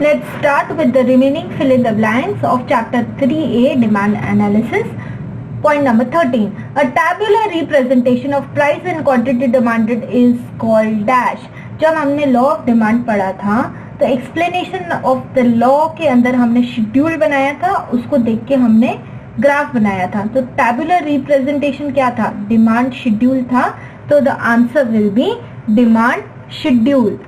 Let's start with the remaining fill in the blanks of chapter 3A, demand analysis. Point number 13. A tabular representation of price and quantity demanded is called dash. जब हमने law of demand पढ़ा था तो explanation of the law के अंदर हमने schedule बनाया था, उसको देख के हमने ग्राफ बनाया था. तो टैबुलर रिप्रेजेंटेशन क्या था? डिमांड शेड्यूल था. तो the answer will be demand schedule.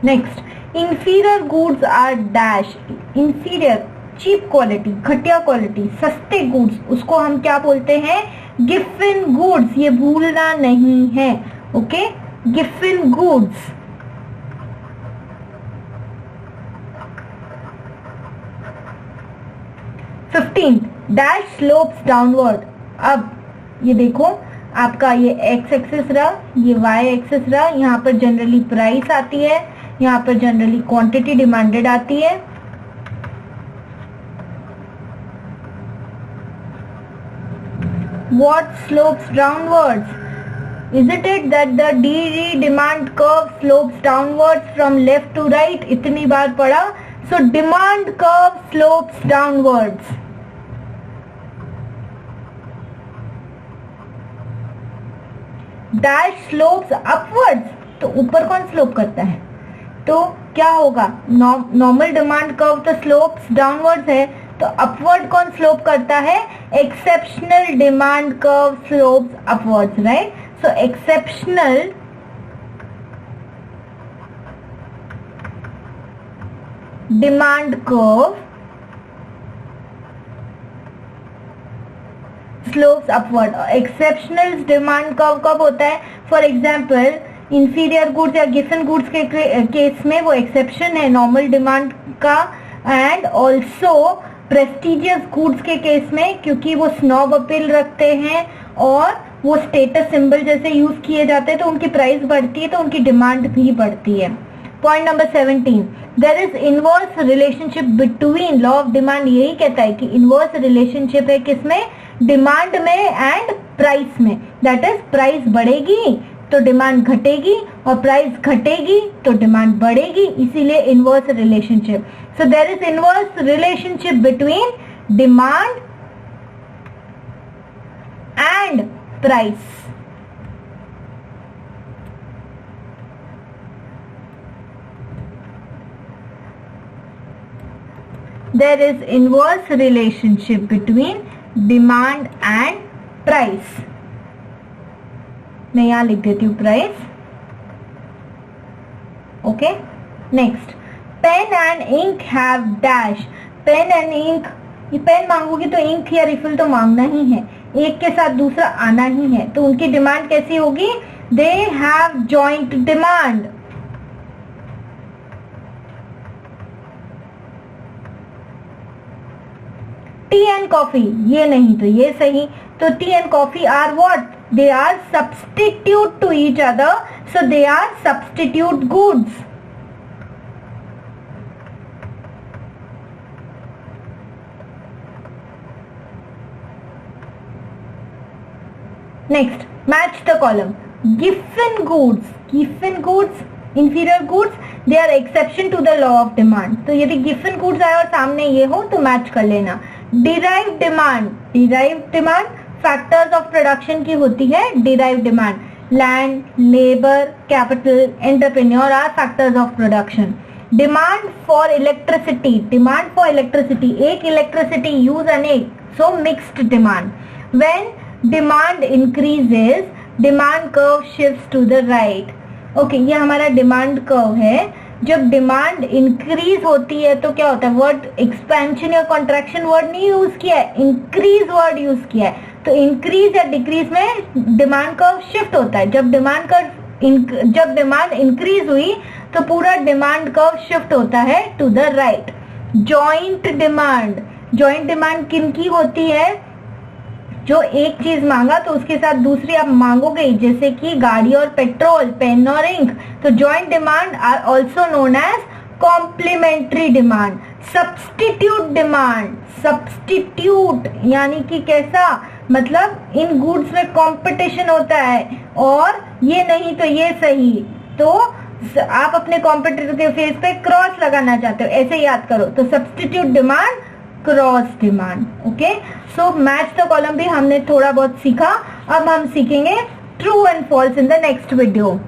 Next, inferior goods are dash. Inferior cheap quality, घटिया क्वालिटी, सस्ते गुड्स, उसको हम क्या बोलते हैं? Giffen goods. ये भूलना नहीं है. Okay, Giffen goods. Dash slopes downward. अब ये देखो, आपका ये एक्स एक्सिस रहा, ये वाई एक्सिस रहा. यहाँ पर जनरली प्राइस आती है, यहाँ पर जनरली क्वांटिटी डिमांडेड आती है. What slopes downwards? Isn't it that the DD demand curve slopes downwards from left to right? इतनी बार पढ़ा. So demand curve slopes downwards. Dash slopes upwards. तो ऊपर कौन स्लोप करता है? तो क्या होगा? नॉर्मल डिमांड कर्व तो स्लोप्स डाउनवर्ड्स है, तो अपवर्ड कौन स्लोप करता है? Exceptional demand curve slopes upwards, right? So exceptional demand curve slopes upward. Exceptional demand curve कब होता है? फॉर एग्जाम्पल इंफीरियर गुड्स या गिफन गुड्स के केस में वो एक्सेप्शन है नॉर्मल डिमांड का, एंड ऑल्सो प्रेस्टिजियस गुड्स के केस में, क्योंकि वो स्नॉब अपील रखते हैं और वो स्टेटस सिंबल जैसे यूज किए जाते हैं, तो उनकी प्राइस बढ़ती है तो उनकी डिमांड भी बढ़ती है. Point number 17. There is inverse relationship between. Law of demand यही कहता है कि इनवर्स रिलेशनशिप है किसमें? डिमांड में एंड प्राइस में. दैट इज प्राइस बढ़ेगी तो डिमांड घटेगी और प्राइस घटेगी तो डिमांड बढ़ेगी, इसीलिए inverse relationship. So there is inverse relationship between demand and price. There is inverse relationship between demand and price. मैं यहां लिख देती हूँ price. Okay, next, pen and ink have dash. Pen and ink, ये pen मांगोगी तो ink या refill तो मांगना ही है, एक के साथ दूसरा आना ही है, तो उनकी डिमांड कैसी होगी? They have joint demand. Tea and coffee, ये नहीं तो ये सही. तो tea and coffee are what? They are substitute to each other, so they are substitute goods. Next, match the column. Giffen goods, Giffen goods, inferior goods, they are exception to the law of demand. तो यदि Giffen goods आए और सामने ये हो तो match कर लेना. Derive demand, derive demand factors of production की होती है. Derive demand, land, labour, capital, entrepreneur are factors of production. Demand for electricity, demand for electricity, एक इलेक्ट्रिसिटी यूज अनेक, so mixed demand. When demand increases, demand curve shifts to the right. Okay, ये हमारा demand curve है. जब demand increase होती है तो क्या होता है? वर्ड एक्सपेंशन या कॉन्ट्रैक्शन वर्ड नहीं यूज किया है, इंक्रीज वर्ड यूज किया है. तो इंक्रीज या डिक्रीज में डिमांड कर्व शिफ्ट होता है. जब डिमांड इंक्रीज हुई तो पूरा डिमांड कर्व शिफ्ट होता है to the right. Joint demand, joint demand किन की होती है? जो एक चीज मांगा तो उसके साथ दूसरी आप मांगोगे, जैसे कि गाड़ी और पेट्रोल, पेन और इंक. तो joint demand are also known as complementary demand. Substitute demand, substitute यानी कि कैसा? मतलब इन गुड्स में कंपटीशन होता है और ये नहीं तो ये सही, तो आप अपने कॉम्पिटिटर के फेस पे क्रॉस लगाना चाहते हो, ऐसे याद करो। तो substitute demand, cross demand. Okay, so match the column भी हमने थोड़ा बहुत सीखा। अब हम सीखेंगे true and falls in the next video.